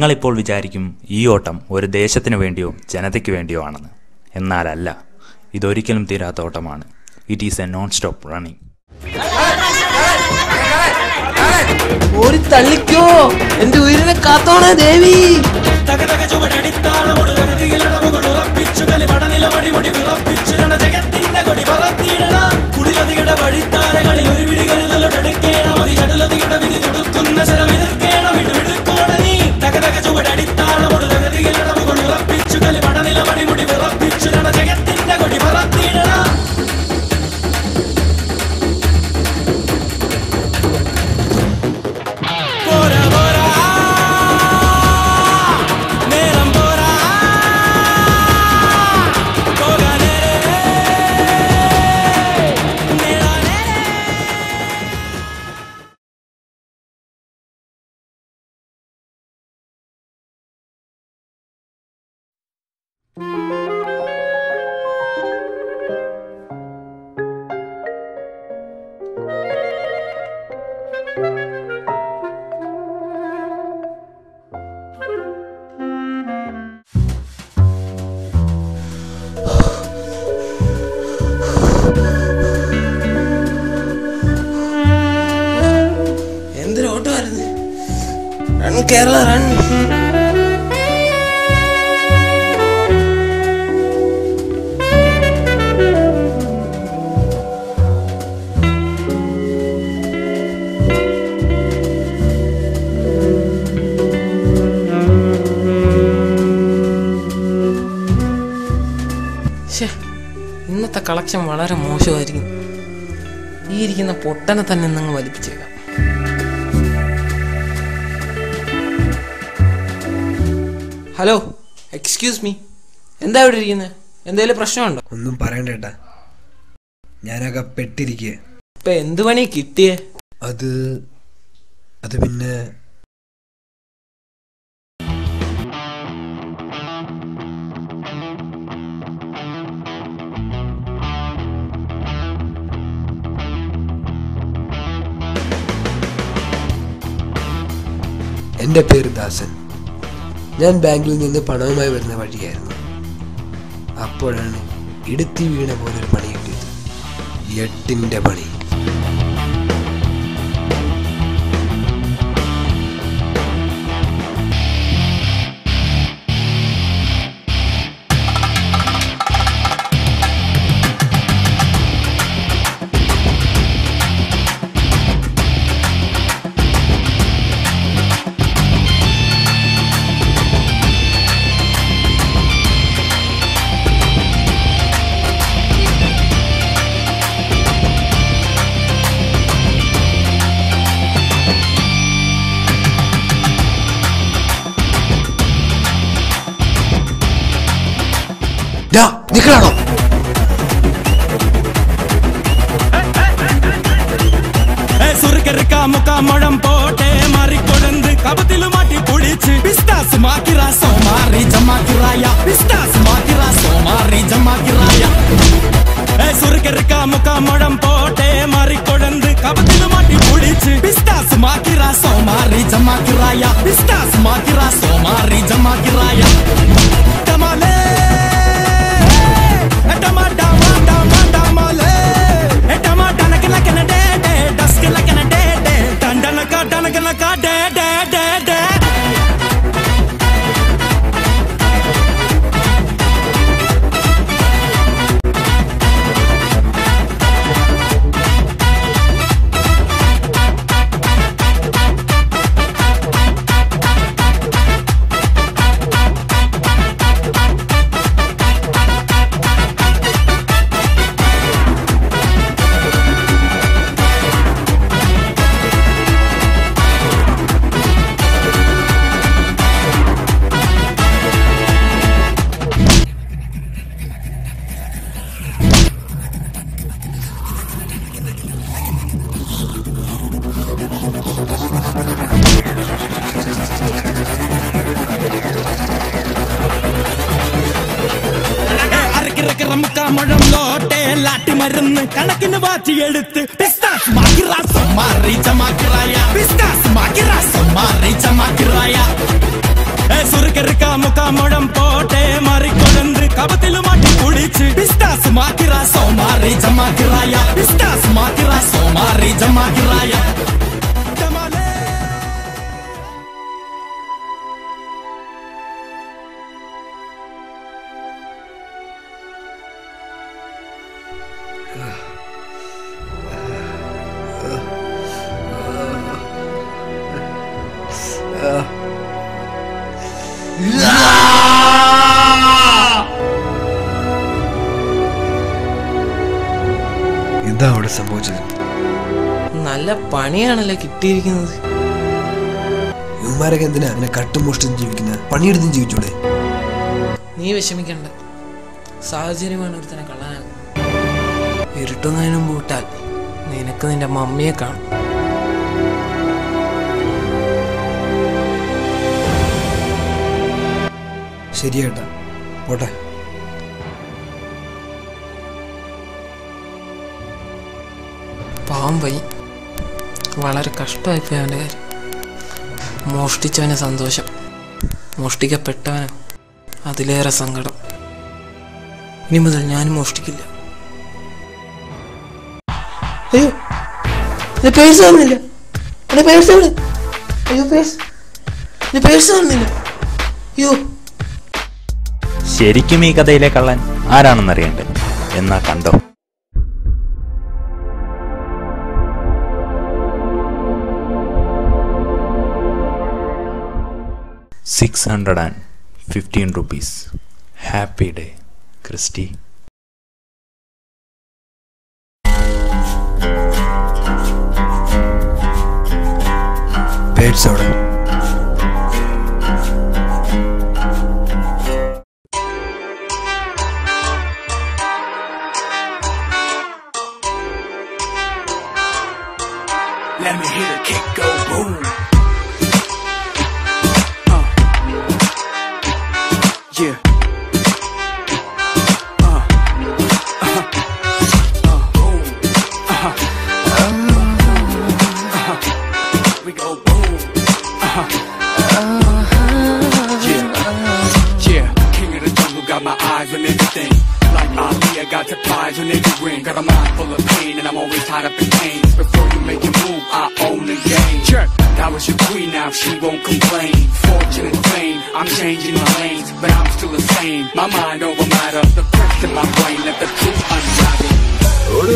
നിങ്ങളിപ്പോൾ വിചാരിക്കും ഈ ഓട്ടം ഒരു ദേശത്തിന് വേണ്ടിയോ ജനതയ്ക്ക് വേണ്ടിയോ ആണെന്ന്. എന്നാലല്ല, ഇതൊരിക്കലും തീരാത്ത ഓട്ടമാണ്. It is a non stop running. ഓടി തള്ളിക്കോ, എന്റെ ഉയരിനെ കാത്തോണേ ദേവി. എന്തൊരു ഓട്ടമായിരുന്നു. Run Kerala run. ഇന്നത്തെ കളക്ഷൻ വളരെ മോശമായിരിക്കും. ഈ ഇരിക്കുന്ന പൊട്ടനെ തന്നെ നിങ്ങൾ വലിപ്പിച്ചേക്കാം. ഹലോ, എക്സ്ക്യൂസ് മീ, എന്താ ഇവിടെ ഇരിക്കുന്നത്? എന്തെങ്കിലും പ്രശ്നമുണ്ടോ? ഒന്നും പറയണ്ടേട്ടാ, ഞാനൊക്കെ പെട്ടിരിക്കുക. ഇപ്പൊ എന്ത് പണി കിട്ടിയേ? അത് പിന്നെ എൻ്റെ പേര് ദാസൻ. ഞാൻ ബാങ്കിൽ നിന്ന് പണവുമായി വരുന്ന വഴിയായിരുന്നു. അപ്പോഴാണ് ഇടുത്തി വീണ പോലൊരു പണി കിട്ടിയത്. 8ന്റെ പണി. നിൽക്കണോ? സുറുക്കെറുക്കാ മുക്കാമഴം പോട്ടെ മാറിക്കൊടുന്ന് കപത്തില് മാറ്റി പൊടിച്ച് പിസ്താസ് മാക്കിറാ സോമാറി ജമാക്കിറായ. പിസ്താസ് മാക്കിറാ സോമാറി ജമാക്കിറായ. സുറുക്കെറുക്കാ മുക്കാമഴം പോട്ടെ മാറിക്കൊടുന്ന് കപത്തില് മാറ്റി പൊടിച്ച് പിസ്താസ് മാക്കിറാ സോമാറി ജമാക്കിറായ. പിസ്താസ് മാക്കിറാ സോമാറി ജമാക്കിറായ. ടമാലേ മുഴം ലോട്ടെ ലാട്ടി മരുന്ന് കണക്കിന് വാറ്റിയെടുത്ത് പിസ്താസ് മാക്കിറാ സോമാറി ജമാക്കിറായ. പിസ്താസ് മാക്കിറാ സോമാറി ജമാക്കിറായ. സുറുക്കെറുക്ക മുക്കാമുഴം പോട്ടെ മാറിക്കൊഴന്ത് കപത്തില് മാറ്റി കുളിച്ച് പിസ്താസ് മാക്കിറ സോമാറി ജമാക്കിറായ പിസ്താസ് മാക്കിറ സോമാറി ജമാക്കിറായ എന്താ അവിടെ സംഭവിച്ചത്? നല്ല പണിയാണല്ലോ കിട്ടിയിരിക്കുന്നത്. ഇവന്മാരൊക്കെ എന്തിനാ അങ്ങനെ കട്ടും മോഷ്ടിച്ചും ജീവിക്കുന്ന? പണിയെടുത്തും ജീവിച്ചൂടെ? നീ വിഷമിക്കണ്ട, സാഹചര്യമാണ് ഒരുത്തനെ കള്ളനാകുന്നത്. ഇരുട്ടുന്നതിനും പൂട്ടാൽ നിനക്ക് നിന്റെ മമ്മിയെ കാണും. ശരിയേട്ടാ, പോട്ടെ. പാവം പോയി, വളരെ കഷ്ടമായിപ്പോയി അവൻ്റെ കാര്യം. മോഷ്ടിച്ചവന് സന്തോഷം, മോഷ്ടിക്കപ്പെട്ടവന് അതിലേറെ സങ്കടം. ഇനി മുതൽ ഞാനും മോഷ്ടിക്കില്ല. അയ്യോ, പേഴ്സ് വന്നില്ല. പേഴ്സ് എവിടെ? അയ്യോ, പേഴ്സ് വന്നില്ല. അയ്യോ, ശരിക്കും ഈ കഥയിലെ കള്ളൻ ആരാണെന്നറിയണ്ടേ? എന്നാ കണ്ടോ. ₹615. Happy day Christy. പേഴ്സ് അവിടെ. Let me hear the kick go boom. Yeah. Boom. We go boom. Yeah. King of the jungle, got my eyes on everything. Like Ali, I got the prize on every ring. Got a mind full of pain, and I'm always tied up in pain. Before you make your move, I own the game. Sure. That was your queen, now she won't complain. Fortune and fame, I'm changing my lanes, but I'm still the same. My mind over matter, the cracks in my brain, let the truth unravel. ഒരു